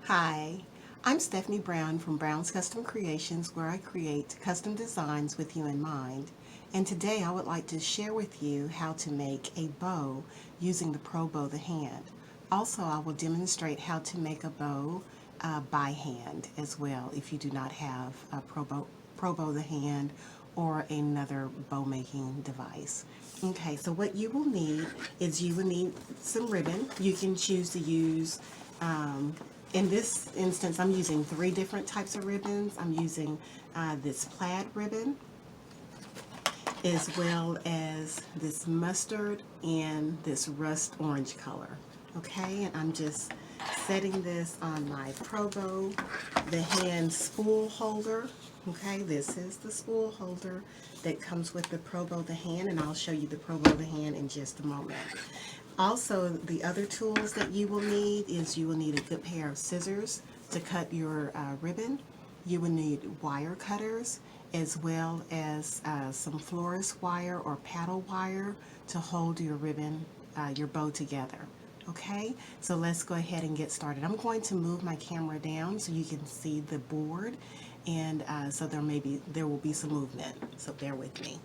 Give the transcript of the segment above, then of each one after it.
Hi, I'm Stephanie Brown from Brown's Custom Creations, where I create custom designs with you in mind. And today I would like to share with you how to make a bow using the ProBow the Hand. Also, I will demonstrate how to make a bow by hand as well if you do not have a ProBow the Hand or another bow making device. Okay, so what you will need is you will need some ribbon. You can choose to use in this instance, I'm using 3 different types of ribbons. I'm using this plaid ribbon, as well as this mustard and this rust orange color. Okay, and I'm just setting this on my ProBow the Hand spool holder. Okay, this is the spool holder that comes with the ProBow the Hand, and I'll show you the ProBow the Hand in just a moment. Also, the other tools that you will need is you will need a good pair of scissors to cut your ribbon. You will need wire cutters, as well as some florist wire or paddle wire to hold your ribbon, your bow together. Okay, so let's go ahead and get started. I'm going to move my camera down so you can see the board, and so there will be some movement, so bear with me.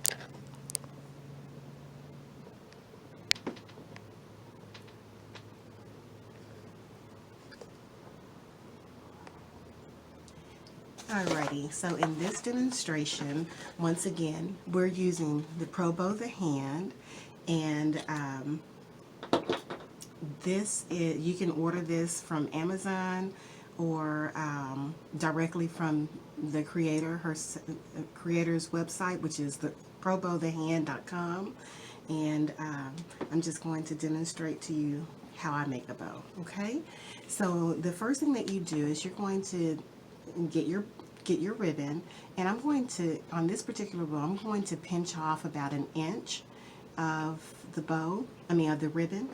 Alrighty, so in this demonstration, once again, we're using the ProBow the Hand, and you can order this from Amazon or directly from the creator's website, which is the probowthehand.com, and I'm just going to demonstrate to you how I make a bow. Okay, so the first thing that you do is you're going to get your ribbon, and I'm going to, on this particular bow, I'm going to pinch off about 1 inch of the of the ribbon,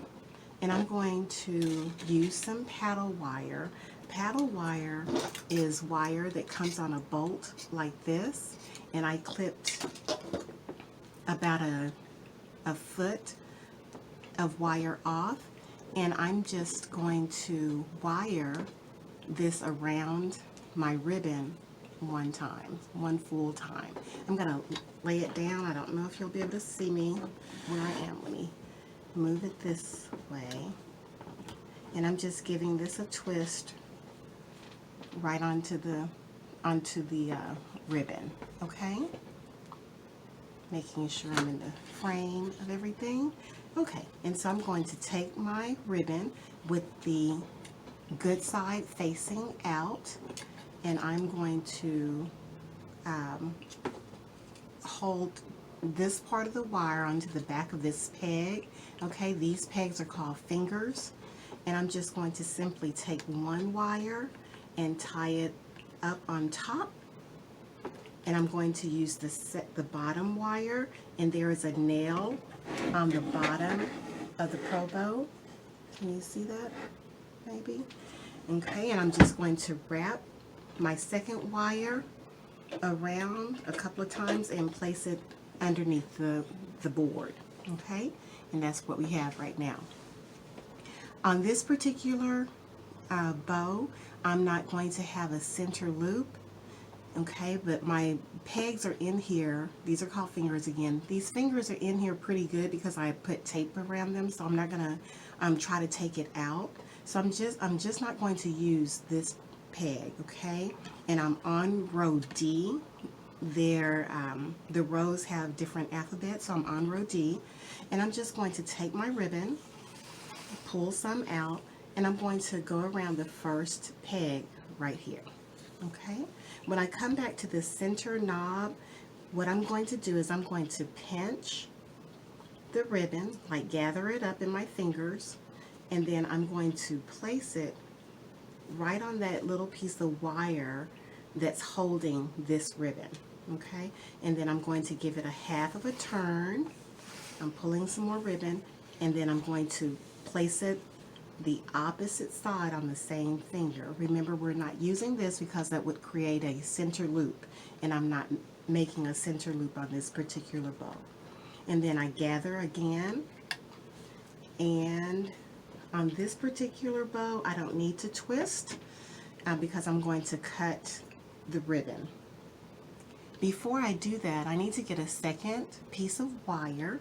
and I'm going to use some paddle wire. Paddle wire is wire that comes on a bolt like this, and I clipped about a foot of wire off, and I'm just going to wire this around my ribbon one full time. I'm going to lay it down. I don't know if you'll be able to see me where I am. Let me move it this way. And I'm just giving this a twist right onto the ribbon. Okay? Making sure I'm in the frame of everything. Okay, and so I'm going to take my ribbon with the good side facing out, and I'm going to hold this part of the wire onto the back of this peg. Okay, these pegs are called fingers, and I'm just going to simply take one wire and tie it up on top, and I'm going to use the bottom wire, and there is a nail on the bottom of the ProBow. Can you see that? Maybe. Okay, and I'm just going to wrap my second wire around a couple of times and place it underneath the board. Okay, and that's what we have right now. On this particular bow, I'm not going to have a center loop. Okay, but my pegs are in here. These are called fingers again. These fingers are in here pretty good because I put tape around them, so I'm not gonna try to take it out. So I'm just not going to use this peg, okay? And I'm on row D. There, the rows have different alphabets, so I'm on row D. And I'm just going to take my ribbon, pull some out, and I'm going to go around the first peg right here, okay? When I come back to the center knob, what I'm going to do is I'm going to pinch the ribbon, like gather it up in my fingers, and then I'm going to place it right on that little piece of wire that's holding this ribbon, okay? And then I'm going to give it a half of a turn. I'm pulling some more ribbon, and then I'm going to place it the opposite side on the same finger. Remember, we're not using this because that would create a center loop, and I'm not making a center loop on this particular bow. And then I gather again, and on this particular bow, I don't need to twist. because I'm going to cut the ribbon. Before I do that, I need to get a second piece of wire,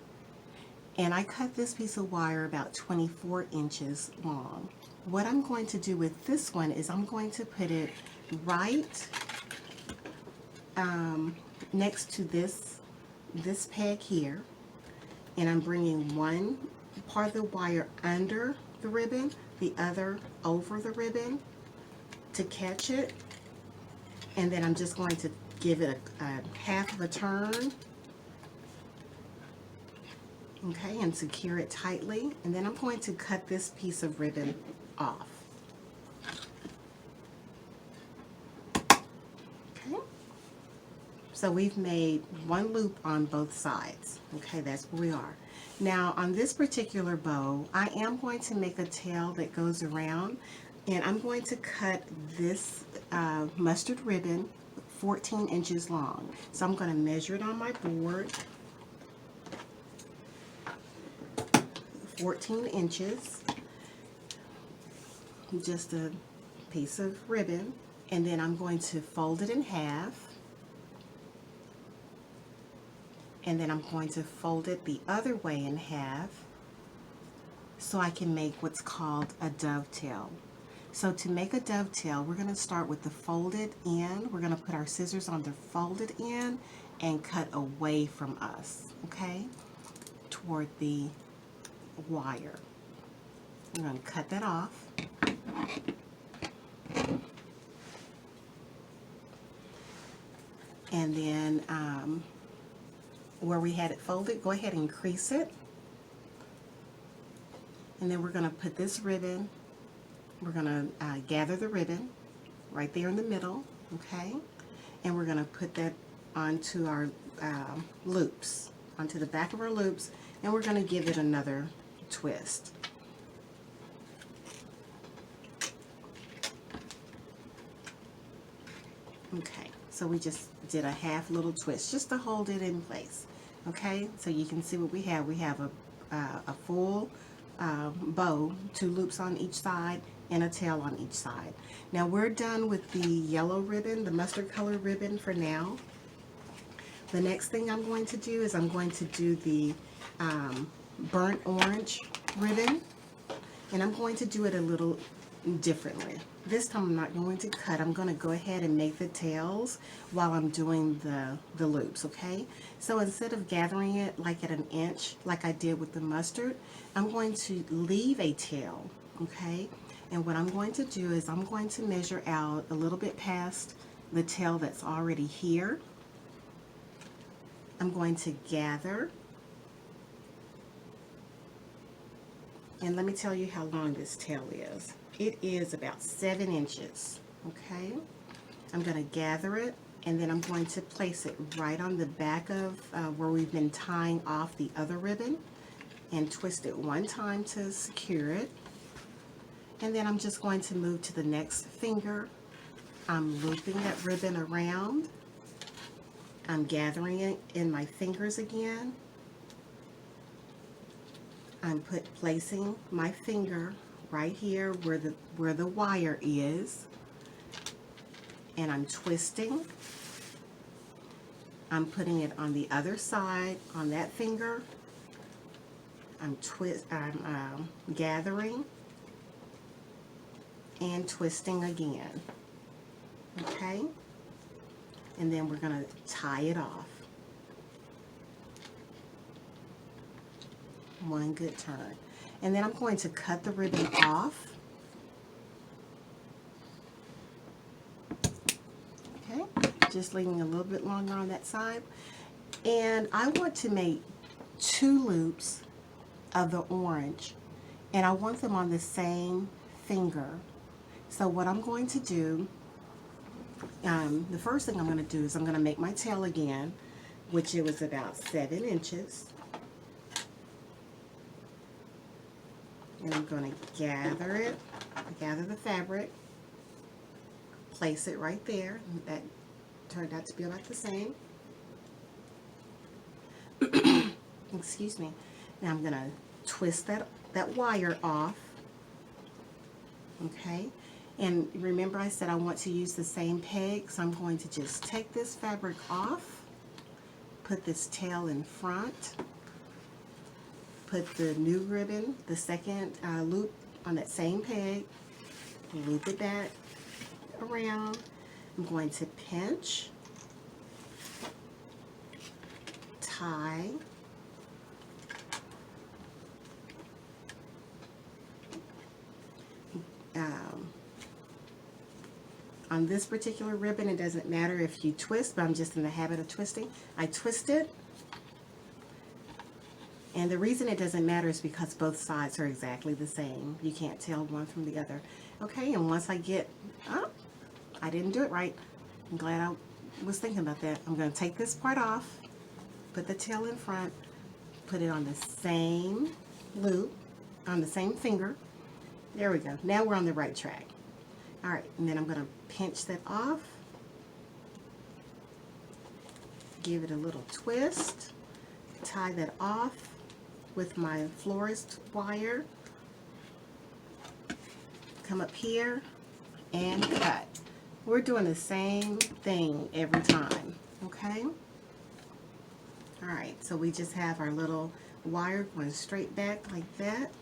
and I cut this piece of wire about 24 inches long. What I'm going to do with this one is I'm going to put it right next to this peg here, and I'm bringing one part of the wire under the ribbon, the other over the ribbon to catch it, and then I'm just going to give it a half of a turn, okay, and secure it tightly, and then I'm going to cut this piece of ribbon off. Okay, so we've made one loop on both sides. Okay, that's where we are. Now on this particular bow, I am going to make a tail that goes around, and I'm going to cut this mustard ribbon 14 inches long. So I'm going to measure it on my board. 14 inches, just a piece of ribbon, and then I'm going to fold it in half, and then I'm going to fold it the other way in half so I can make what's called a dovetail. So to make a dovetail, we're going to start with the folded end. We're going to put our scissors on the folded end and cut away from us, okay, toward the wire. I'm going to cut that off. And then where we had it folded, go ahead and crease it. And then we're going to put this ribbon, we're going to gather the ribbon right there in the middle, okay? And we're going to put that onto our loops, onto the back of our loops, and we're going to give it another twist. Okay, so we just did a half little twist just to hold it in place. Okay, so you can see what we have. We have a full bow, 2 loops on each side, and a tail on each side. Now we're done with the yellow ribbon, the mustard color ribbon for now. The next thing I'm going to do is I'm going to do the burnt orange ribbon, and I'm going to do it a little differently. This time I'm not going to cut. I'm going to go ahead and make the tails while I'm doing the loops, okay? So instead of gathering it like at 1 inch like I did with the mustard, I'm going to leave a tail, okay? And what I'm going to do is I'm going to measure out a little bit past the tail that's already here. I'm going to gather, and let me tell you how long this tail is. It is about 7 inches, okay? I'm going to gather it, and then I'm going to place it right on the back of where we've been tying off the other ribbon, and twist it one time to secure it. And then I'm just going to move to the next finger. I'm looping that ribbon around. I'm gathering it in my fingers again. I'm placing my finger right here where the wire is, and I'm twisting. I'm putting it on the other side on that finger. I'm gathering and twisting again, okay? And then we're going to tie it off. One good turn. And then I'm going to cut the ribbon off. Okay, just leaving a little bit longer on that side. And I want to make 2 loops of the orange, and I want them on the same finger. So what I'm going to do, the first thing I'm going to do is I'm going to make my tail again, which it was about 7 inches. And I'm going to gather it, gather the fabric, place it right there. That turned out to be about the same. Excuse me. Now I'm going to twist that wire off. Okay. And remember I said I want to use the same peg, so I'm going to just take this fabric off, put this tail in front, put the new ribbon, the second loop on that same peg, loop it back around. I'm going to pinch, tie, on this particular ribbon, it doesn't matter if you twist, but I'm just in the habit of twisting. I twist it, and the reason it doesn't matter is because both sides are exactly the same. You can't tell one from the other. Okay, and once I get, oh, I didn't do it right. I'm glad I was thinking about that. I'm going to take this part off, put the tail in front, put it on the same loop, on the same finger. There we go. Now we're on the right track. All right, and then I'm going to pinch that off, give it a little twist, tie that off with my florist wire, come up here and cut. We're doing the same thing every time, okay? All right, so we just have our little wire going straight back like that,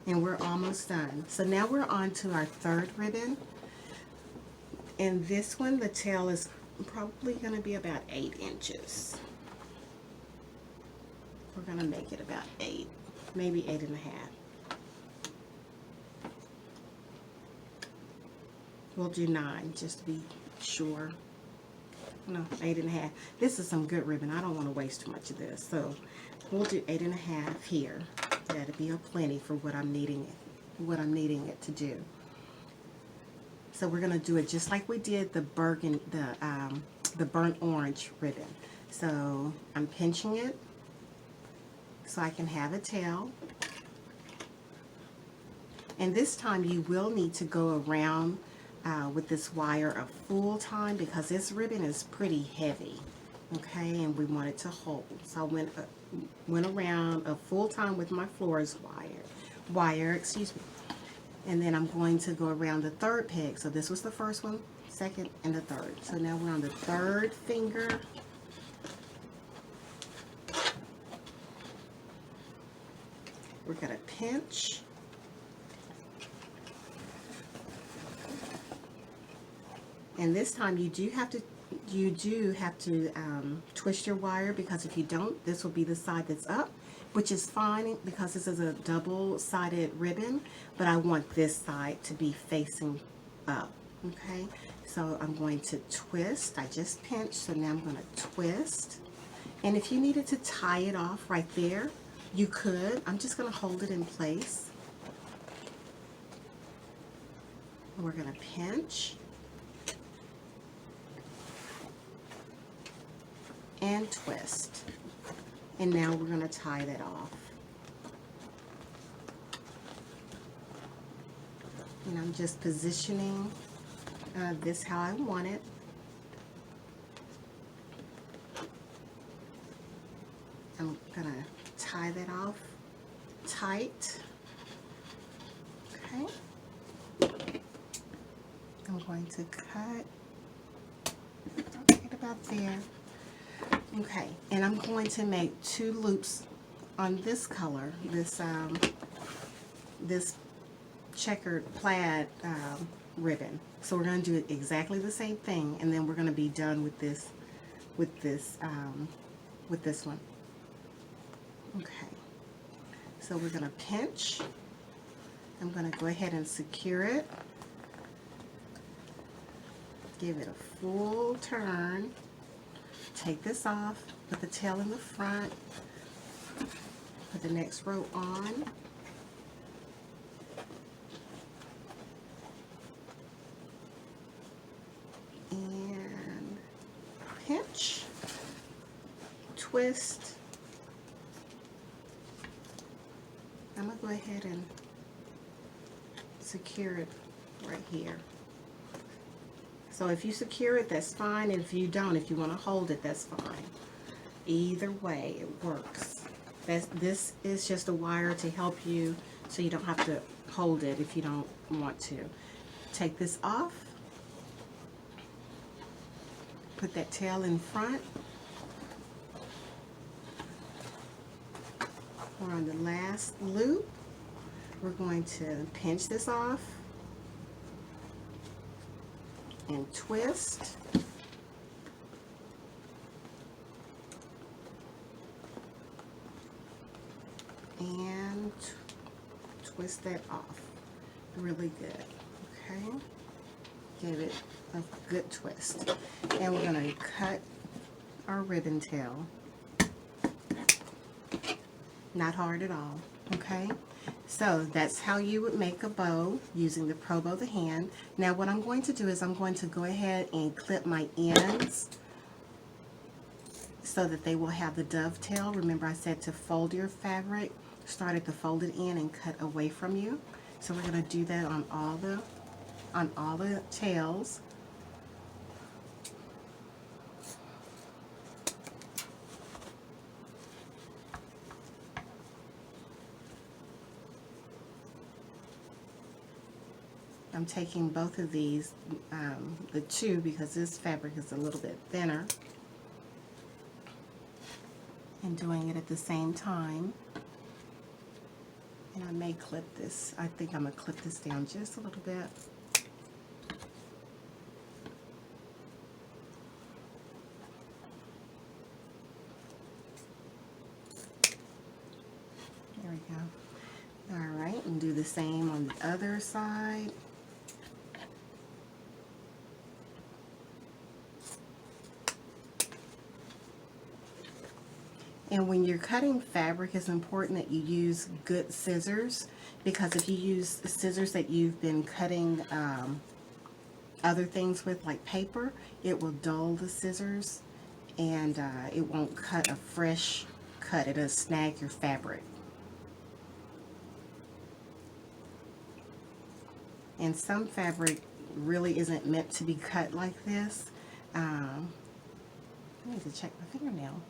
and we're almost done. So now we're on to our third ribbon, and this one, the tail is probably going to be about 8 inches. We're going to make it about 8, maybe 8.5. We'll do 9 just to be sure. No, 8.5. This is some good ribbon. I don't want to waste too much of this, so we'll do 8.5 here. That'll be a plenty for what I'm needing it to do. So we're going to do it just like we did the burnt orange ribbon. So I'm pinching it so I can have a tail. And this time you will need to go around with this wire a full time because this ribbon is pretty heavy, okay, and we want it to hold. So I went around a full time with my florist wire, excuse me. And then I'm going to go around the third peg. So this was the first one, second, and the third. So now we're on the third finger. We're going to pinch. And this time you do have to twist your wire, because if you don't, this will be the side that's up, which is fine because this is a double-sided ribbon, but I want this side to be facing up, okay? So I'm going to twist. I just pinched, so now I'm going to twist. And if you needed to tie it off right there, you could. I'm just going to hold it in place. We're going to pinch and twist. And now we're going to tie that off. And I'm just positioning this how I want it. I'm going to tie that off tight. Okay. I'm going to cut right about there. Okay, and I'm going to make 2 loops on this color, this checkered plaid ribbon. So we're going to do exactly the same thing, and then we're going to be done with this one. Okay, so we're going to pinch. I'm going to go ahead and secure it. Give it a full turn. Take this off, put the tail in the front, put the next row on, and pinch, twist. I'm going to go ahead and secure it right here. So if you secure it, that's fine, and if you don't, if you want to hold it, that's fine. Either way, it works. This is just a wire to help you so you don't have to hold it if you don't want to. take this off, put that tail in front. We're on the last loop. We're going to pinch this off and twist. And twist that off really good. Okay, give it a good twist. And we're going to cut our ribbon tail. Not hard at all. Okay, so that's how you would make a bow using the ProBow the Hand. Now what I'm going to do is I'm going to go ahead and clip my ends so that they will have the dovetail. Remember I said to fold your fabric, start at the folded end and cut away from you. So we're going to do that on all the tails. I'm taking both of these, the two, because this fabric is a little bit thinner, and doing it at the same time. And I may clip this. I think I'm going to clip this down just a little bit. There we go. All right, and do the same on the other side. And when you're cutting fabric, it's important that you use good scissors, because if you use scissors that you've been cutting other things with, like paper, it will dull the scissors and it won't cut a fresh cut. It'll snag your fabric. And some fabric really isn't meant to be cut like this. I need to check my fingernail.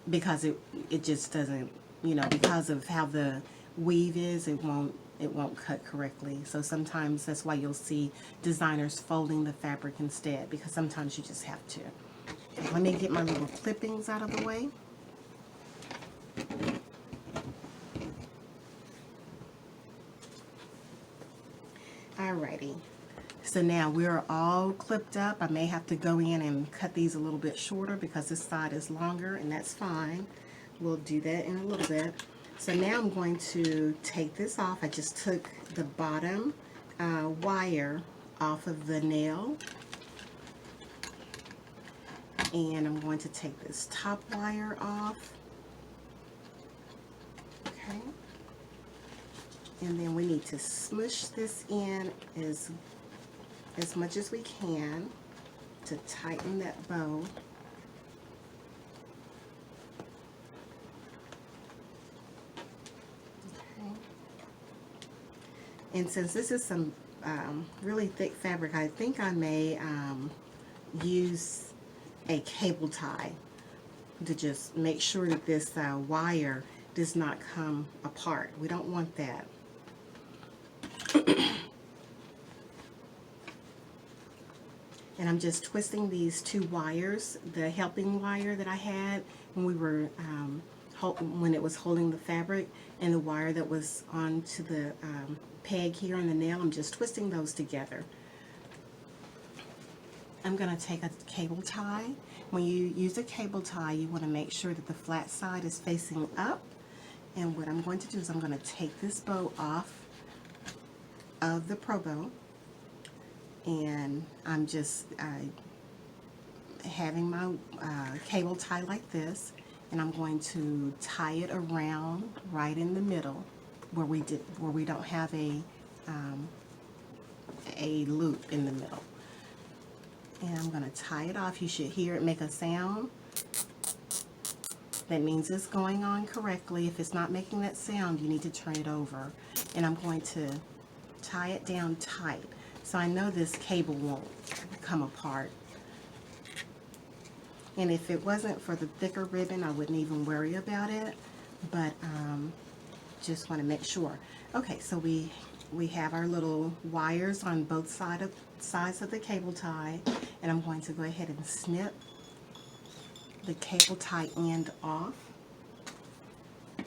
Because it just doesn't, you know, because of how the weave is, it won't cut correctly. So sometimes that's why you'll see designers folding the fabric instead, because sometimes you just have to. Okay, let me get my little clippings out of the way. Alrighty. So now we're all clipped up. I may have to go in and cut these a little bit shorter because this side is longer, and that's fine. We'll do that in a little bit. So now I'm going to take this off. I just took the bottom wire off of the nail. And I'm going to take this top wire off. Okay. And then we need to smush this in as much as we can to tighten that bow. Okay. And since this is some really thick fabric, I think I may use a cable tie to just make sure that this wire does not come apart. We don't want that. And I'm just twisting these two wires, the helping wire that I had when we were when it was holding the fabric, and the wire that was onto the peg here on the nail. I'm just twisting those together. I'm going to take a cable tie. When you use a cable tie, you want to make sure that the flat side is facing up. And what I'm going to do is I'm going to take this bow off of the ProBow, and I'm just having my cable tie like this, and I'm going to tie it around right in the middle where we don't have a loop in the middle. And I'm going to tie it off. You should hear it make a sound. That means it's going on correctly. If it's not making that sound, you need to turn it over. And I'm going to tie it down tight, so I know this cable won't come apart. And if it wasn't for the thicker ribbon, I wouldn't even worry about it, but just want to make sure. Okay, so we we have our little wires on both sides of the cable tie, and I'm going to go ahead and snip the cable tie end off.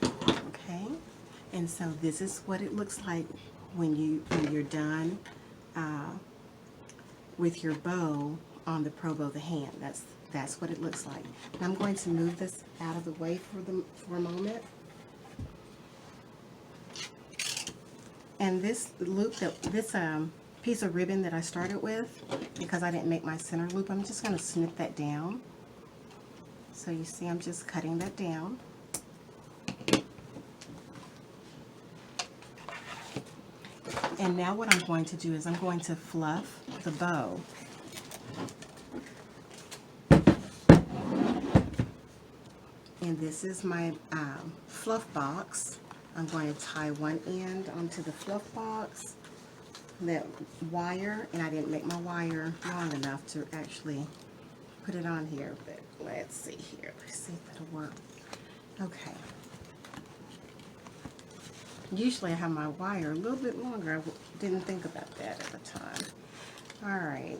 Okay, and so this is what it looks like when you're done with your bow on the ProBow the Hand. That's what it looks like. And I'm going to move this out of the way for a moment. And this loop, this piece of ribbon that I started with, because I didn't make my center loop, I'm just going to snip that down. So you see I'm just cutting that down. And now what I'm going to do is I'm going to fluff the bow. And this is my fluff box. I'm going to tie one end onto the fluff box, that wire, and I didn't make my wire long enough to actually put it on here, but let's see here. Let's see if it'll work. Okay. Usually I have my wire a little bit longer. I didn't think about that at the time. All right.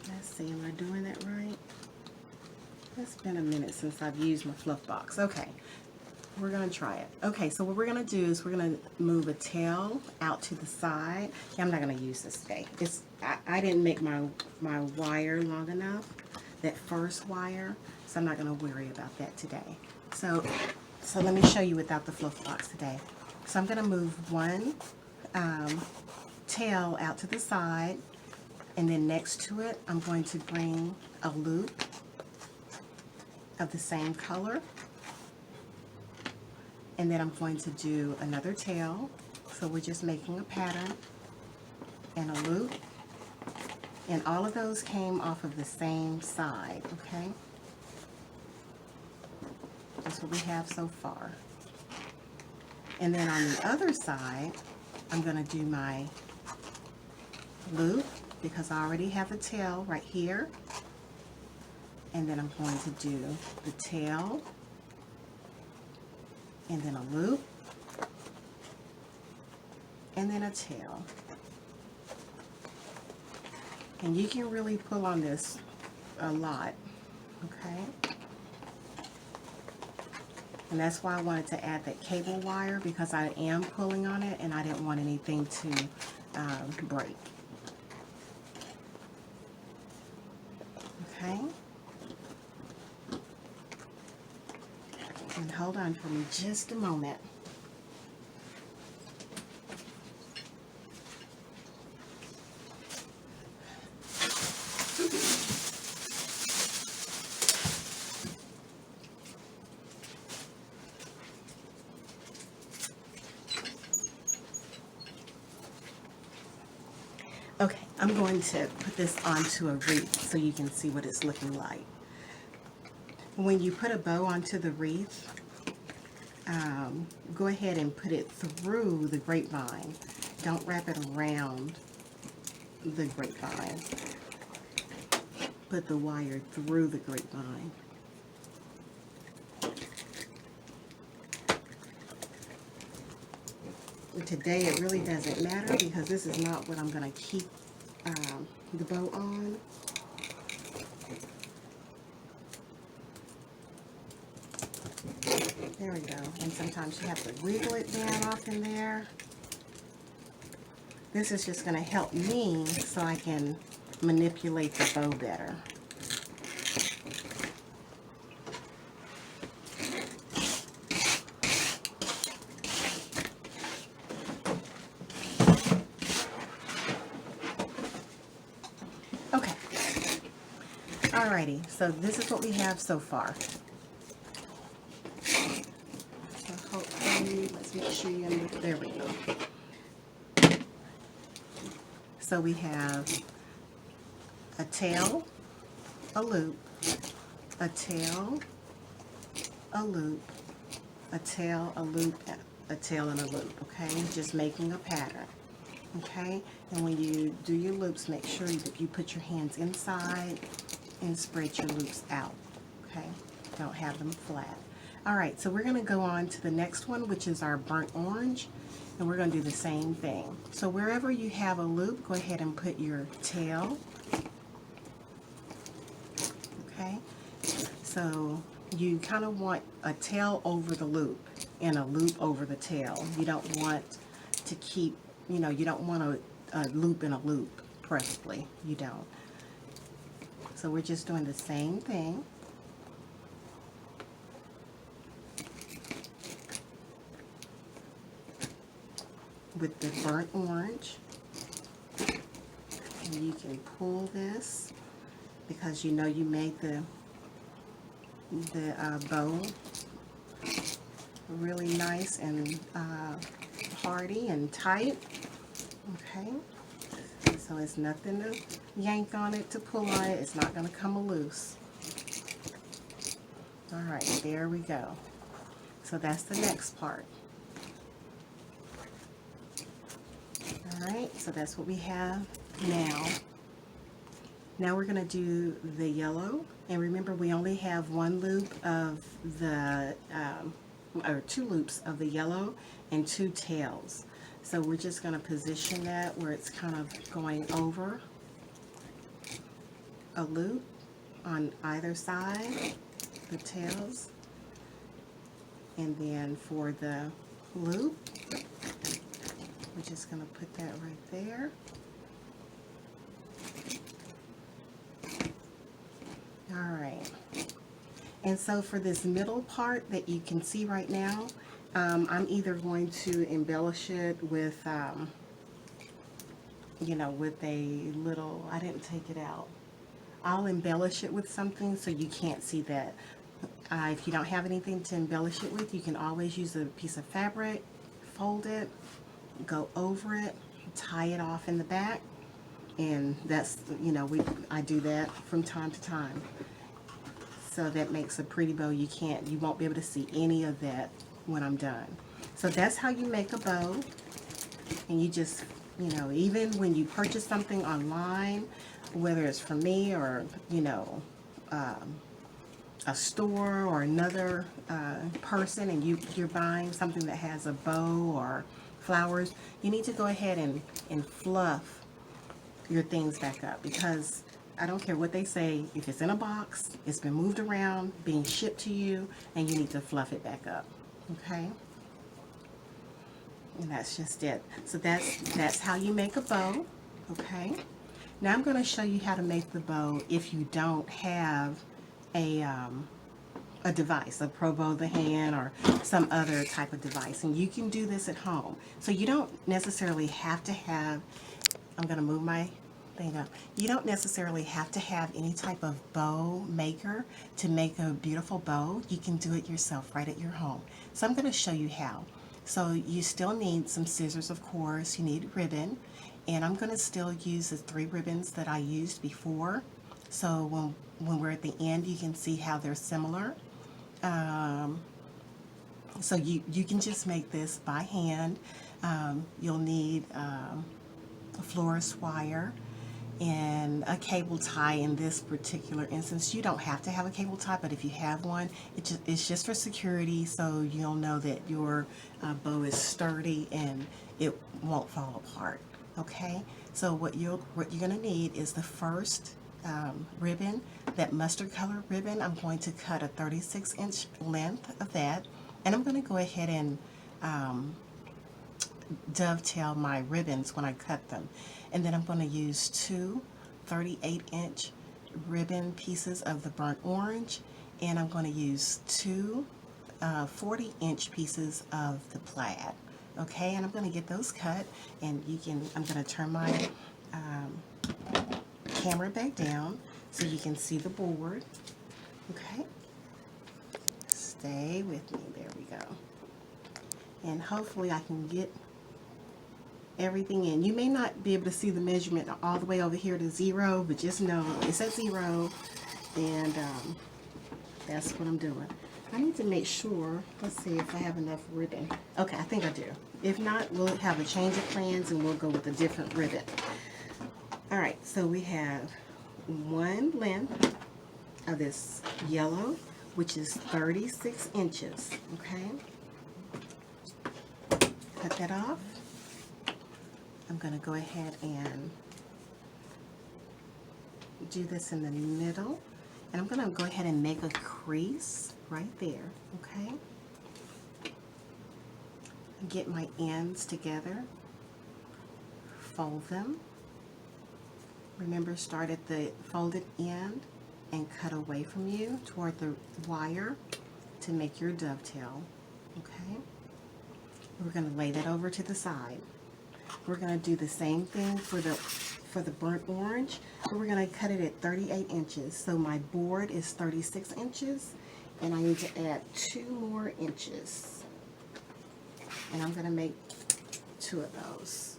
Let's see, am I doing that right? It's been a minute since I've used my fluff box. Okay, we're gonna try it. Okay, so what we're gonna do is we're gonna move a tail out to the side. Yeah, I'm not gonna use this today. I didn't make my wire long enough, that first wire, so I'm not gonna worry about that today. So let me show you without the fluff box today. So I'm gonna move one tail out to the side, and then next to it, I'm going to bring a loop of the same color. And then I'm going to do another tail. So we're just making a pattern and a loop. And all of those came off of the same side, okay? That's what we have so far. And then on the other side, I'm going to do my loop, because I already have the tail right here. And then I'm going to do the tail, and then a loop, and then a tail. And you can really pull on this a lot, okay? And that's why I wanted to add that cable wire, because I am pulling on it and I didn't want anything to break. Okay? And hold on for me just a moment. Okay, I'm going to put this onto a wreath so you can see what it's looking like. When you put a bow onto the wreath, go ahead and put it through the grapevine. Don't wrap it around the grapevine. Put the wire through the grapevine. Today it really doesn't matter, because this is not what I'm going to keep the bow on. There we go. And sometimes you have to wiggle it down off in there. This is just going to help me so I can manipulate the bow better. Okay. Alrighty, so this is what we have so far. Let's make sure you understand. There we go. So we have a tail, a loop, a tail, a loop, a tail, a loop, a tail, and a loop. Okay, just making a pattern. Okay, and when you do your loops, make sure that you put your hands inside and spread your loops out. Okay, don't have them flat. All right, so we're going to go on to the next one, which is our burnt orange, and we're going to do the same thing. So wherever you have a loop, go ahead and put your tail. Okay, so you kind of want a tail over the loop and a loop over the tail. You don't want to keep, you know, you don't want a loop in a loop, preferably. You don't. So we're just doing the same thing. With the burnt orange, and you can pull this because you know you made the bow really nice and hardy and tight. Okay, so it's nothing to yank on it, to pull on it. It's not going to come loose. All right, there we go. So that's the next part. Alright, so that's what we have now. Now we're going to do the yellow, and remember we only have one loop of the, or two loops of the yellow and two tails. So we're just going to position that where it's kind of going over a loop on either side, the tails, and then for the loop, we're just going to put that right there. All right. And so for this middle part that you can see right now, I'm either going to embellish it with, you know, with a little, I didn't take it out. I'll embellish it with something so you can't see that. If you don't have anything to embellish it with, you can always use a piece of fabric, fold it, go over it, tie it off in the back, and that's, you know, I do that from time to time. So that makes a pretty bow. You won't be able to see any of that when I'm done. So that's how you make a bow. And you just, you know, even when you purchase something online, whether it's from me or, you know, a store or another person, and you're buying something that has a bow or flowers, you need to go ahead and fluff your things back up, because I don't care what they say, if it's in a box, it's been moved around, being shipped to you, and you need to fluff it back up. Okay, and that's just it. So that's how you make a bow. Okay, now I'm going to show you how to make the bow if you don't have a device, a ProBow the Hand or some other type of device, and you can do this at home. So you don't necessarily have to have, I'm going to move my thing up, you don't necessarily have to have any type of bow maker to make a beautiful bow. You can do it yourself right at your home. So I'm going to show you how. So you still need some scissors, of course, you need ribbon, and I'm going to still use the 3 ribbons that I used before. So when we're at the end, you can see how they're similar. So you can just make this by hand. You'll need a florist wire and a cable tie. In this particular instance, you don't have to have a cable tie, but if you have one, it's just for security, so you'll know that your bow is sturdy and it won't fall apart. Okay, so what you're going to need is the first ribbon, that mustard color ribbon. I'm going to cut a 36-inch length of that, and I'm going to go ahead and dovetail my ribbons when I cut them. And then I'm going to use 2 38-inch ribbon pieces of the burnt orange, and I'm going to use 2 40-inch pieces of the plaid. Okay, and I'm going to get those cut, and I'm going to turn my camera back down so you can see the board. Okay, stay with me. There we go. And hopefully I can get everything in. You may not be able to see the measurement all the way over here to 0, but just know it's at 0, and that's what I'm doing. I need to make sure, let's see if I have enough ribbon. Okay, I think I do. If not, we'll have a change of plans and we'll go with a different ribbon. Alright, so we have 1 length of this yellow which is 36 inches, okay? Cut that off. I'm going to go ahead and do this in the middle, and I'm going to go ahead and make a crease right there, okay? Get my ends together, fold them. Remember, start at the folded end and cut away from you toward the wire to make your dovetail, okay? We're going to lay that over to the side. We're going to do the same thing for the burnt orange, but we're going to cut it at 38 inches. So my board is 36 inches, and I need to add 2 more inches. And I'm going to make 2 of those.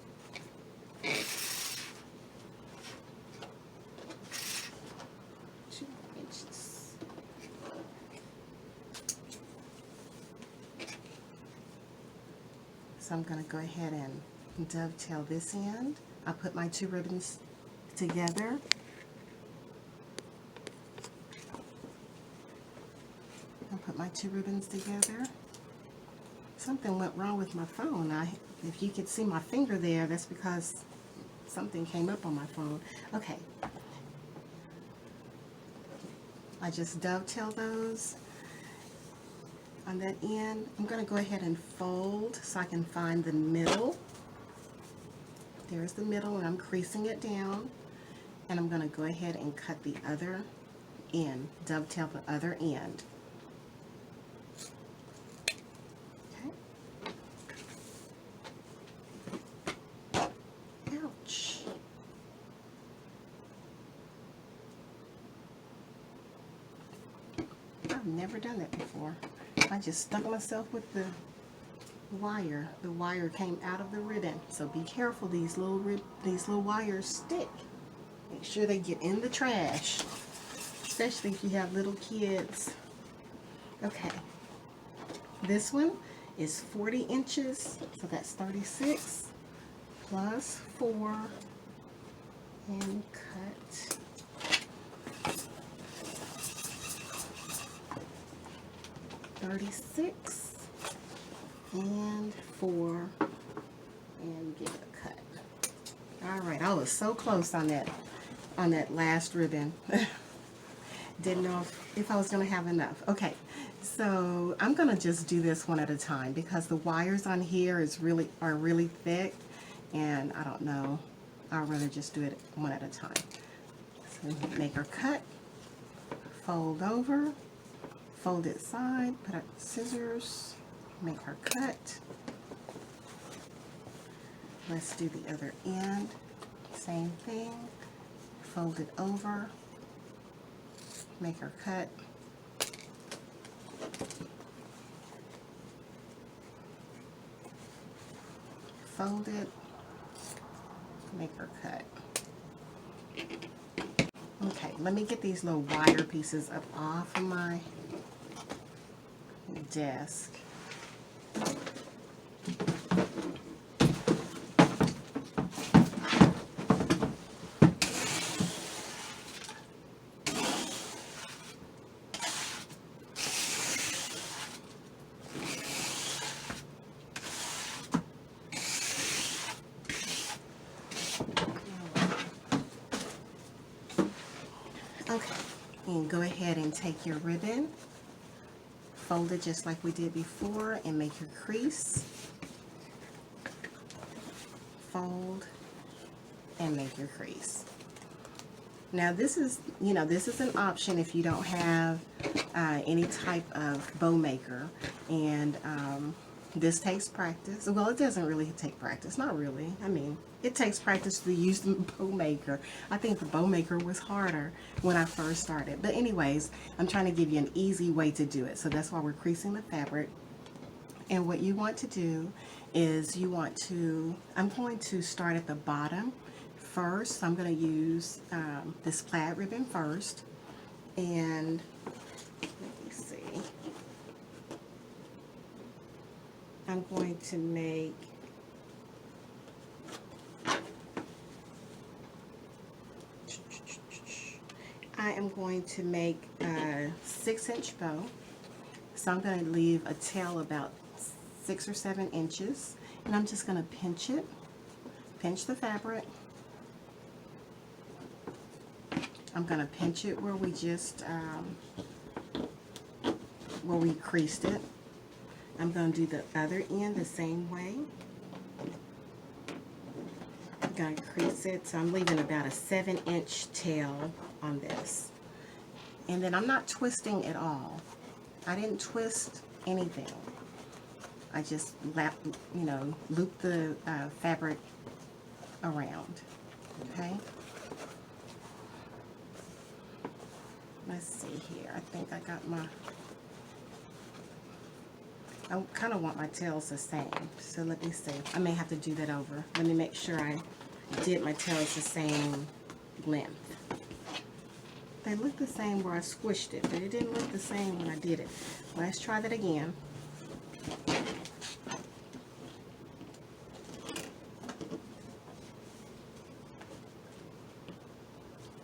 So I'm going to go ahead and dovetail this end. I'll put my 2 ribbons together. I'll put my 2 ribbons together. Something went wrong with my phone. If you could see my finger there, that's because something came up on my phone. Okay. I just dovetail those. On that end, I'm going to go ahead and fold so I can find the middle. There's the middle, and I'm creasing it down. And I'm going to go ahead and cut the other end, dovetail the other end. Okay. Ouch. I've never done that before. I just stuck myself with the wire. The wire came out of the ribbon. So be careful, these little wires stick. Make sure they get in the trash, especially if you have little kids. Okay. This one is 40 inches, so that's 36 plus 4 and cut. $36 and 4 and give it a cut. All right, I was so close on that last ribbon. Didn't know if I was going to have enough. Okay, so I'm going to just do this one at a time because the wires on here are really thick, and I don't know. I'd rather just do it one at a time. So make our cut, fold over. Fold it side, put our scissors, make our cut. Let's do the other end. Same thing. Fold it over, make our cut. Fold it, make our cut. Okay, let me get these little wire pieces up off of my desk. Okay, and go ahead and take your ribbon, fold it just like we did before, and make your crease. Fold and make your crease. Now this is, this is an option if you don't have any type of bow maker, and this takes practice. Well, it doesn't really take practice, not really. I mean, it takes practice to use the bow maker. I think the bow maker was harder when I first started. But anyways, I'm trying to give you an easy way to do it. So that's why we're creasing the fabric. And what you want to do is I'm going to start at the bottom first. So I'm going to use this plaid ribbon first. And let me see. I'm going to make am going to make a 6-inch bow. So I'm going to leave a tail about 6 or 7 inches, and I'm just going to pinch it, pinch the fabric. I'm going to pinch it where we just, where we creased it. I'm going to do the other end the same way. I'm going to crease it, so I'm leaving about a 7-inch tail on this. And then I'm not twisting at all. I didn't twist anything. I just loop the fabric around. Okay. Let's see here. I think I got my. I kind of want my tails the same. So let me see. I may have to do that over. Let me make sure I did my tails the same length. They look the same where I squished it, but it didn't look the same when I did it. Let's try that again.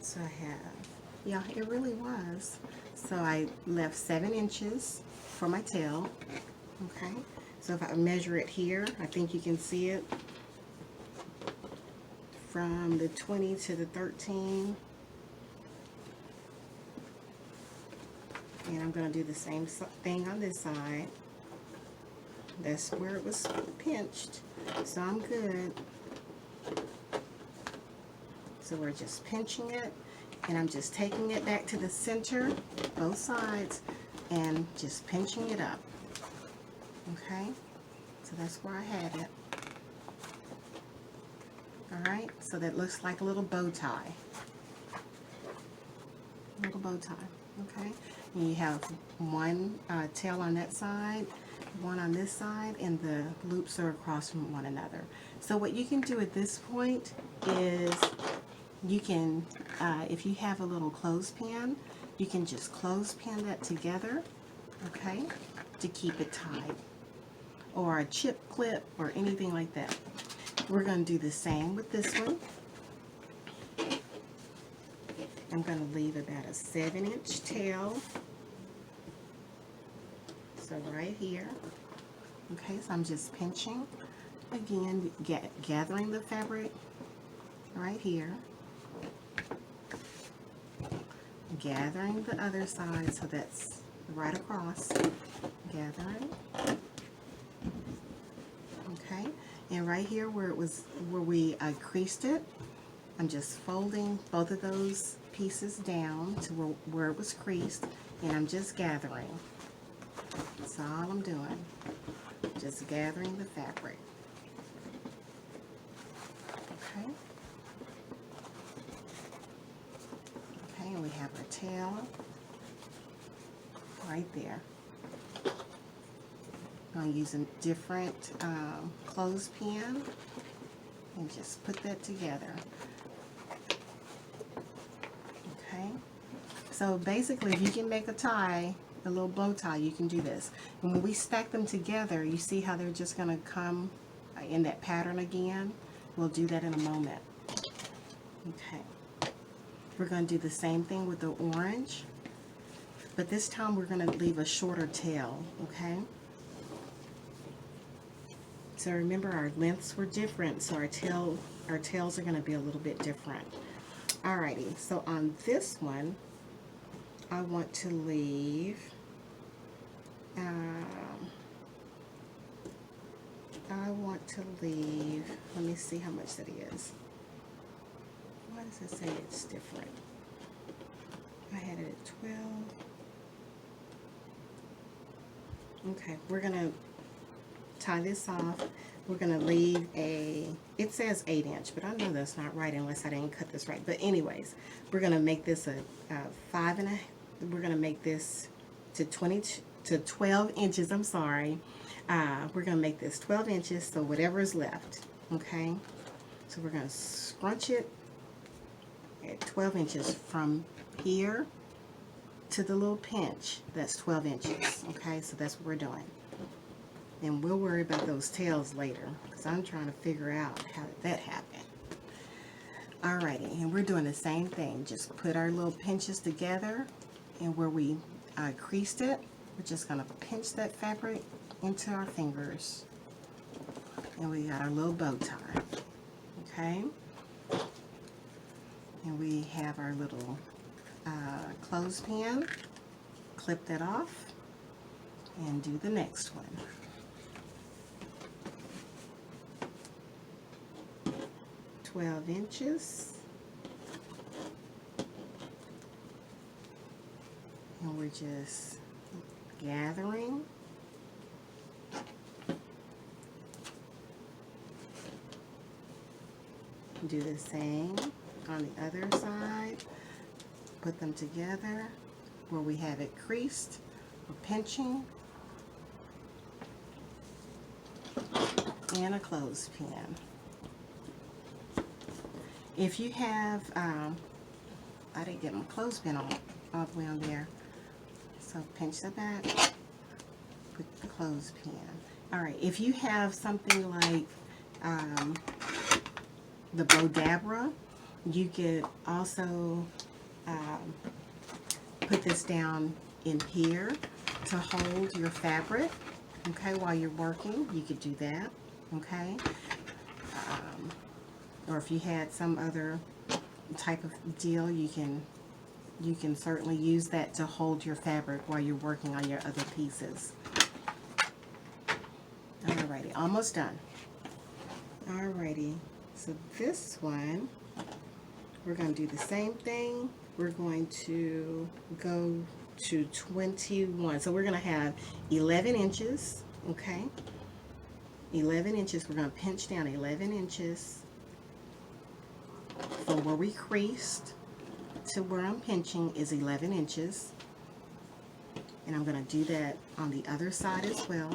So I have, yeah, it really was. So I left 7 inches for my tail. Okay, so if I measure it here, I think you can see it from the 20 to the 13. And I'm going to do the same thing on this side. That's where it was pinched, so I'm good. So we're just pinching it, and I'm just taking it back to the center, both sides, and just pinching it up. Okay, so that's where I had it. Alright, so that looks like a little bow tie. Little bow tie, okay? And you have one tail on that side, one on this side, and the loops are across from one another. So what you can do at this point is you can, if you have a little clothespin, you can just clothespin that together, okay, to keep it tied. Or a chip clip or anything like that. We're going to do the same with this one. I'm going to leave about a 7-inch tail. So right here. Okay, so I'm just pinching. Again, gathering the fabric right here. Gathering the other side, so that's right across. Gathering. Okay, and right here where it was, where we creased it, I'm just folding both of those pieces down to where it was creased, and I'm just gathering. That's all I'm doing. Just gathering the fabric. Okay. Okay, and we have our tail right there. I'm using different clothespin and just put that together. Okay, so basically if you can make a tie, a little bow tie, you can do this. And when we stack them together, you see how they're just going to come in that pattern again? We'll do that in a moment. Okay, we're going to do the same thing with the orange, but this time we're going to leave a shorter tail, okay? So remember, our lengths were different, so our tails are going to be a little bit different. Alrighty, so on this one, I want to leave, let me see how much that is. Why does it say it's different? I had it at 12. Okay, we're going to tie this off. We're going to leave it says 8-inch, but I know that's not right unless I didn't cut this right. But anyways, we're going to make this a 5.5. We're going to make this to 12 inches. I'm sorry. We're going to make this 12 inches, so whatever is left. Okay. So we're going to scrunch it at 12 inches from here to the little pinch. That's 12 inches. Okay. So that's what we're doing. And we'll worry about those tails later, because I'm trying to figure out how did that happen. Alrighty, and we're doing the same thing. Just put our little pinches together, and where we creased it, we're just going to pinch that fabric into our fingers. And we got our little bow tie. Okay? And we have our little clothespin. Clip that off and do the next one. "12 inches, and we're just gathering. Do the same on the other side. Put them together where we have it creased. We're pinching, and a clothespin. If you have, I didn't get my clothespin all the way on there, so pinch the back, put the clothespin. Alright, if you have something like the Bow you could also put this down in here to hold your fabric, okay, while you're working. You could do that, okay? Or if you had some other type of deal, you can certainly use that to hold your fabric while you're working on your other pieces. Alrighty, almost done. Alrighty, so this one, we're going to do the same thing. We're going to go to 21. So we're going to have 11 inches, okay? 11 inches. We're going to pinch down 11 inches from where we creased to where I'm pinching is 11 inches. And I'm going to do that on the other side as well.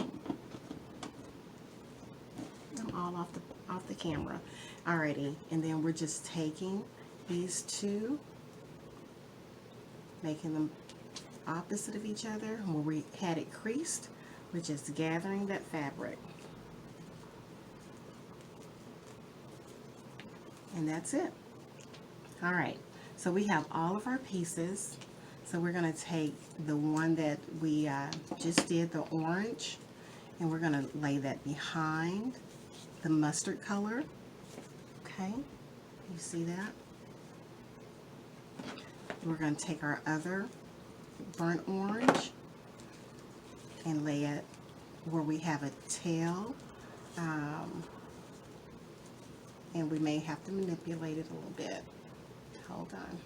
I'm all off the camera. Alrighty, and then we're just taking these two, making them opposite of each other. Where we had it creased, we're just gathering that fabric. And that's it. Alright, so we have all of our pieces. So we're going to take the one that we just did, the orange, and we're going to lay that behind the mustard color. Okay, you see that? We're going to take our other burnt orange and lay it where we have a tail, and we may have to manipulate it a little bit. Hold on.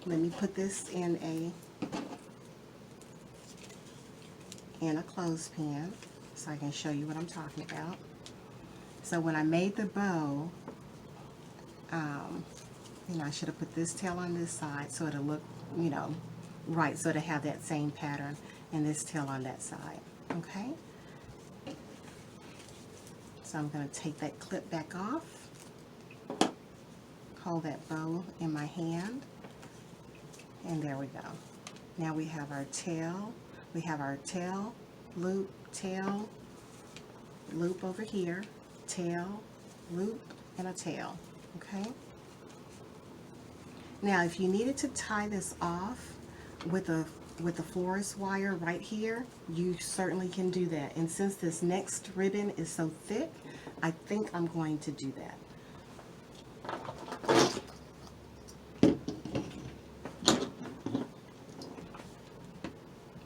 Let me put this in a clothespin so I can show you what I'm talking about. So when I made the bow, you know, I should have put this tail on this side so it'll look, you know, right, so it'll have that same pattern, and this tail on that side. Okay? So I'm going to take that clip back off, hold that bow in my hand, and there we go. Now we have our tail. We have our tail, loop, over here, tail, loop, and a tail. Okay? Now if you needed to tie this off with a florist wire right here, you certainly can do that. And since this next ribbon is so thick, I think I'm going to do that.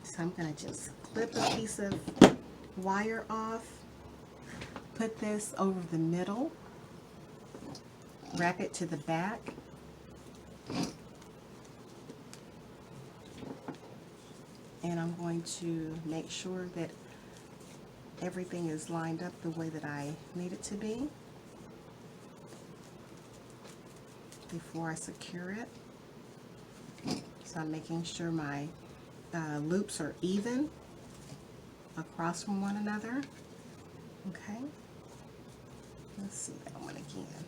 So I'm going to just clip a piece of wire off, put this over the middle, wrap it to the back, and I'm going to make sure that everything is lined up the way that I need it to be before I secure it. So I'm making sure my loops are even across from one another. Okay, let's see that one again.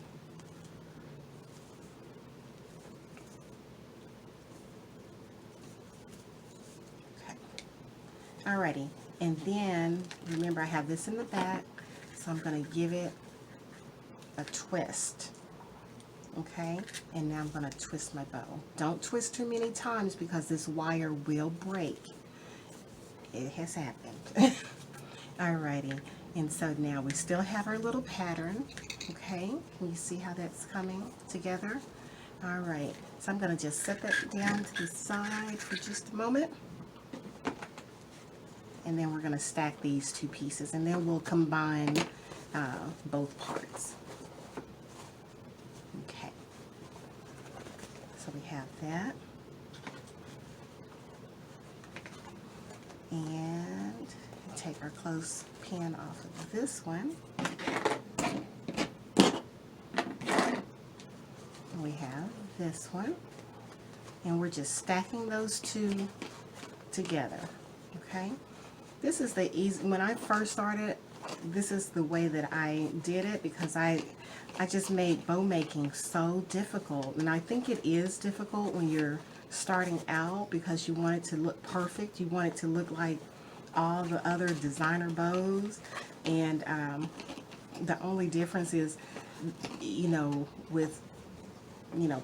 Alrighty, and then remember I have this in the back, so I'm going to give it a twist. So I'm going to Okay, and now I'm going to twist my bow. Don't twist too many times because this wire will break. It has happened. Alrighty, and so now we still have our little pattern. Okay, can you see how that's coming together? Alright, so I'm going to just set that down to the side for just a moment. And then we're going to stack these two pieces, and then we'll combine both parts. Okay, so we have that. And take our clothespin off of this one. We have this one, and we're just stacking those two together. Okay, this is the easy. When I first started, this is the way that I did it because I just made bow making so difficult, and I think it is difficult when you're starting out because you want it to look perfect. You want it to look like all the other designer bows, and the only difference is, you know, with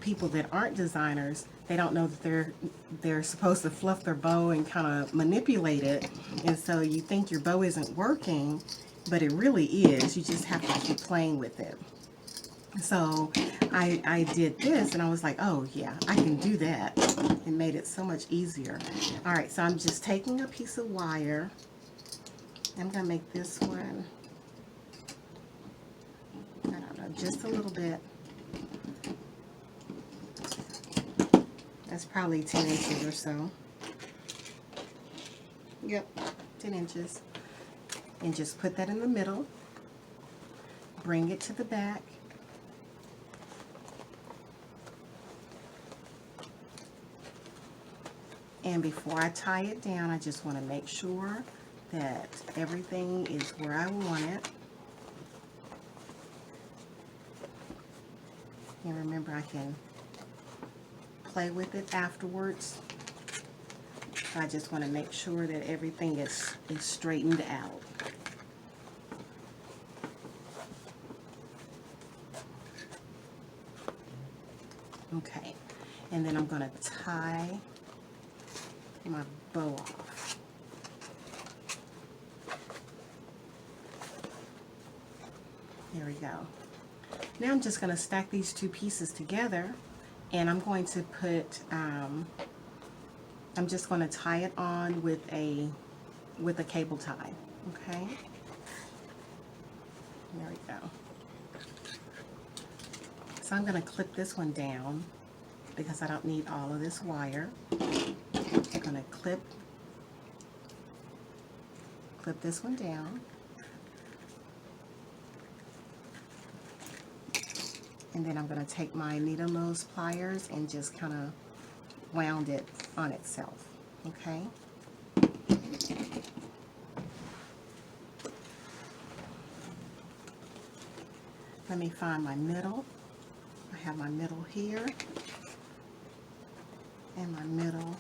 people that aren't designers, they don't know that they're supposed to fluff their bow and kind of manipulate it, and so you think your bow isn't working, but it really is. You just have to keep playing with it. So I did this, and I was like, oh yeah, I can do that. It made it so much easier. All right, so I'm just taking a piece of wire. I'm gonna make this one, I don't know, just a little bit. That's probably 10 inches or so. Yep, 10 inches. And just put that in the middle. Bring it to the back. And before I tie it down, I just want to make sure that everything is where I want it. And remember, I can play with it afterwards. I just want to make sure that everything is straightened out. Okay, and then I'm going to tie my bow off. There we go. Now I'm just going to stack these two pieces together, and I'm going to put, I'm just going to tie it on with a cable tie. Okay, there we go. So I'm going to clip this one down because I don't need all of this wire. I'm going to clip this one down. And then I'm going to take my needle nose pliers and just kind of wound it on itself. Okay. Let me find my middle. I have my middle here and my middle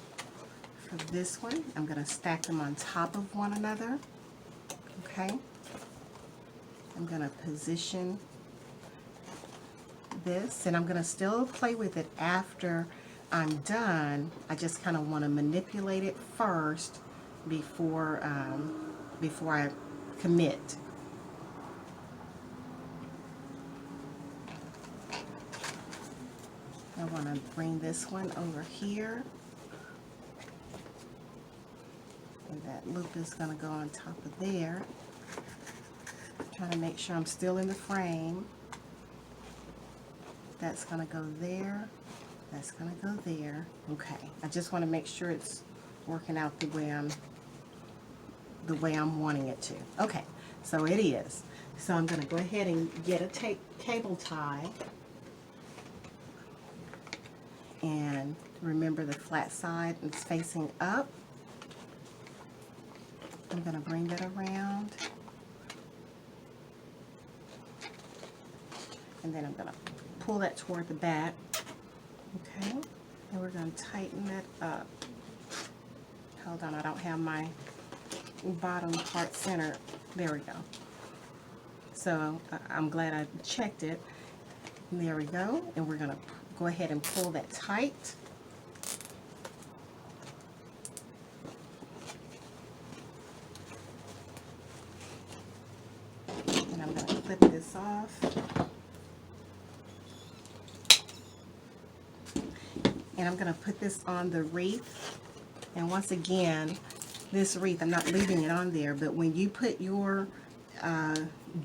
for this one. I'm going to stack them on top of one another. Okay. I'm going to position this, and I'm going to still play with it after I'm done. I just kind of want to manipulate it first before I commit. I want to bring this one over here, and that loop is going to go on top of there. Trying to make sure I'm still in the frame. That's going to go there. That's going to go there. Okay. I just want to make sure it's working out the way I'm wanting it to. Okay. So it is. So I'm going to go ahead and get a cable tie. And remember, the flat side is facing up. I'm going to bring that around. And then I'm going to pull that toward the back. Okay. And we're going to tighten that up. Hold on, I don't have my bottom part centered. There we go. So I'm glad I checked it. And there we go. And we're going to go ahead and pull that tight. And I'm going to clip this off. And I'm going to put this on the wreath. And once again, this wreath, I'm not leaving it on there, but when you put your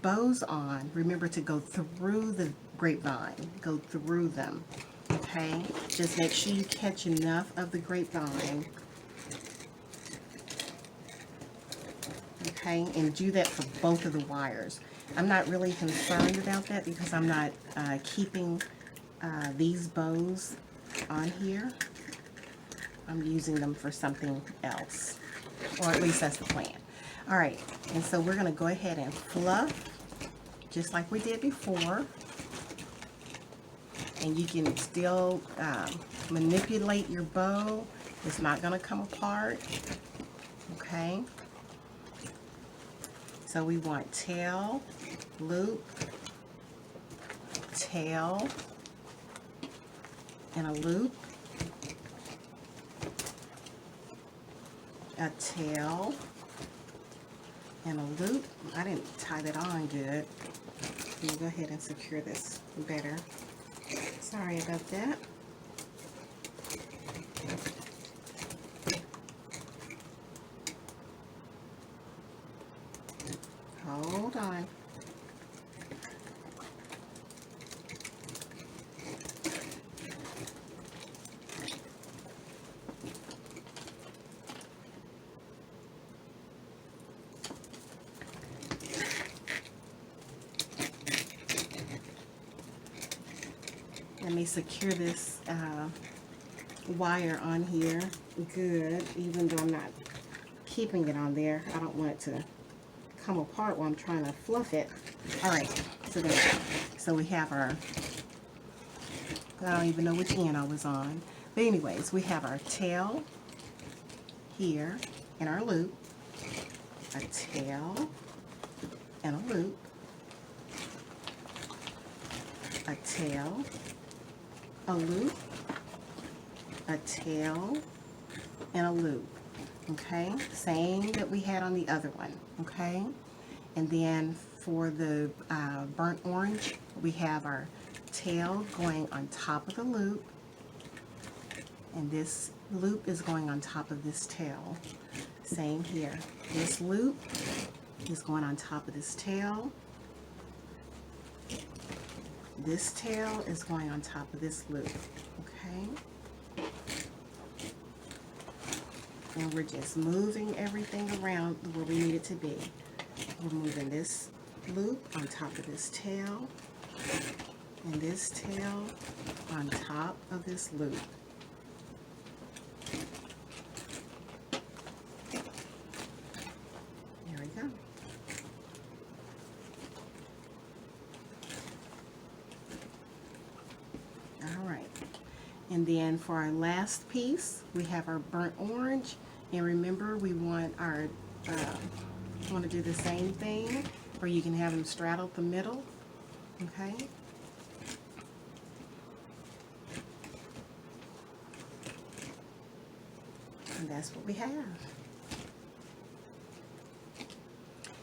bows on, remember to go through the grapevine. Go through them, okay? Just make sure you catch enough of the grapevine. Okay, and do that for both of the wires. I'm not really concerned about that because I'm not keeping these bows on here. I'm using them for something else, or at least that's the plan. All right, and so we're going to go ahead and fluff just like we did before, and you can still manipulate your bow. It's not going to come apart. Okay, so we want tail, loop, tail, and a loop, a tail, and a loop. I didn't tie that on good. Let me go ahead and secure this better. Sorry about that. Hold on. Let me secure this wire on here good, even though I'm not keeping it on there. I don't want it to come apart while I'm trying to fluff it. All right, so there we go. So we have our, I don't even know which end I was on. But anyways, we have our tail here in our loop, a tail and a loop, a tail, a loop, a tail, and a loop. Okay, same that we had on the other one. Okay, and then for the burnt orange, we have our tail going on top of the loop, and this loop is going on top of this tail. Same here. This loop is going on top of this tail. This tail is going on top of this loop. Okay? And we're just moving everything around where we need it to be. We're moving this loop on top of this tail, and this tail on top of this loop. There we go. All right. And then for our last piece, we have our burnt orange. And remember, we want our, want to do the same thing, or you can have them straddle the middle. Okay. And that's what we have.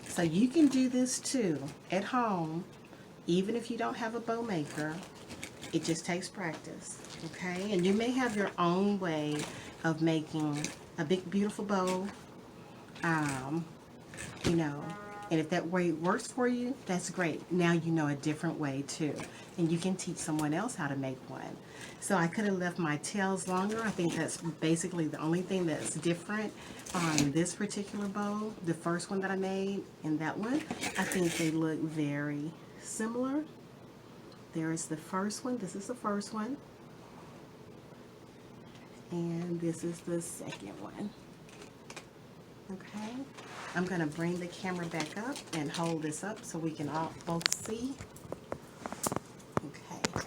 So you can do this too at home, even if you don't have a bow maker. It just takes practice, okay? And you may have your own way of making a big, beautiful bow, you know, and if that way works for you, that's great. Now you know a different way too, and you can teach someone else how to make one. So I could have left my tails longer. I think that's basically the only thing that's different on this particular bow. The first one that I made and that one, I think they look very similar. There is the first one. This is the first one. And this is the second one. Okay. I'm going to bring the camera back up and hold this up so we can all both see. Okay.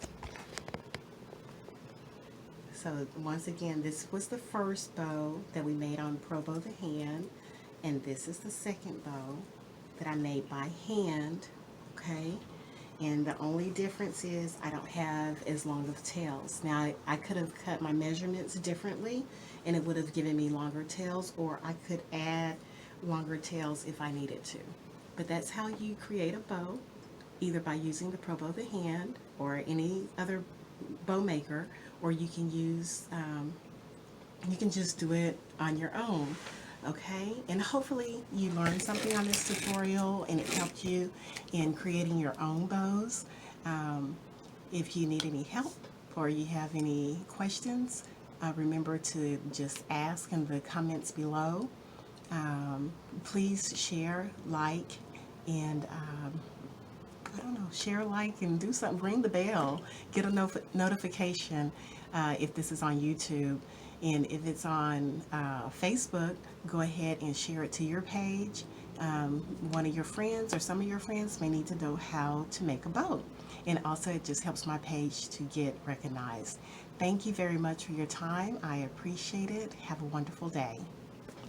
So once again, this was the first bow that we made on ProBow the Hand. And this is the second bow that I made by hand. Okay. And the only difference is I don't have as long of tails. Now, I could have cut my measurements differently and it would have given me longer tails, or I could add longer tails if I needed to. But that's how you create a bow, either by using the ProBow the Hand or any other bow maker, or you can use, you can just do it on your own. Okay, and hopefully you learned something on this tutorial and it helped you in creating your own bows. If you need any help or you have any questions, remember to just ask in the comments below. Please share, like, and I don't know, share, like, and do something. Ring the bell. Get a notification if this is on YouTube. And if it's on Facebook, go ahead and share it to your page. One of your friends or some of your friends may need to know how to make a bow. And also it just helps my page to get recognized. Thank you very much for your time. I appreciate it. Have a wonderful day.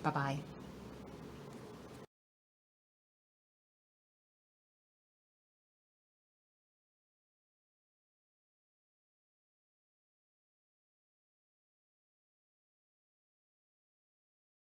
Bye-bye.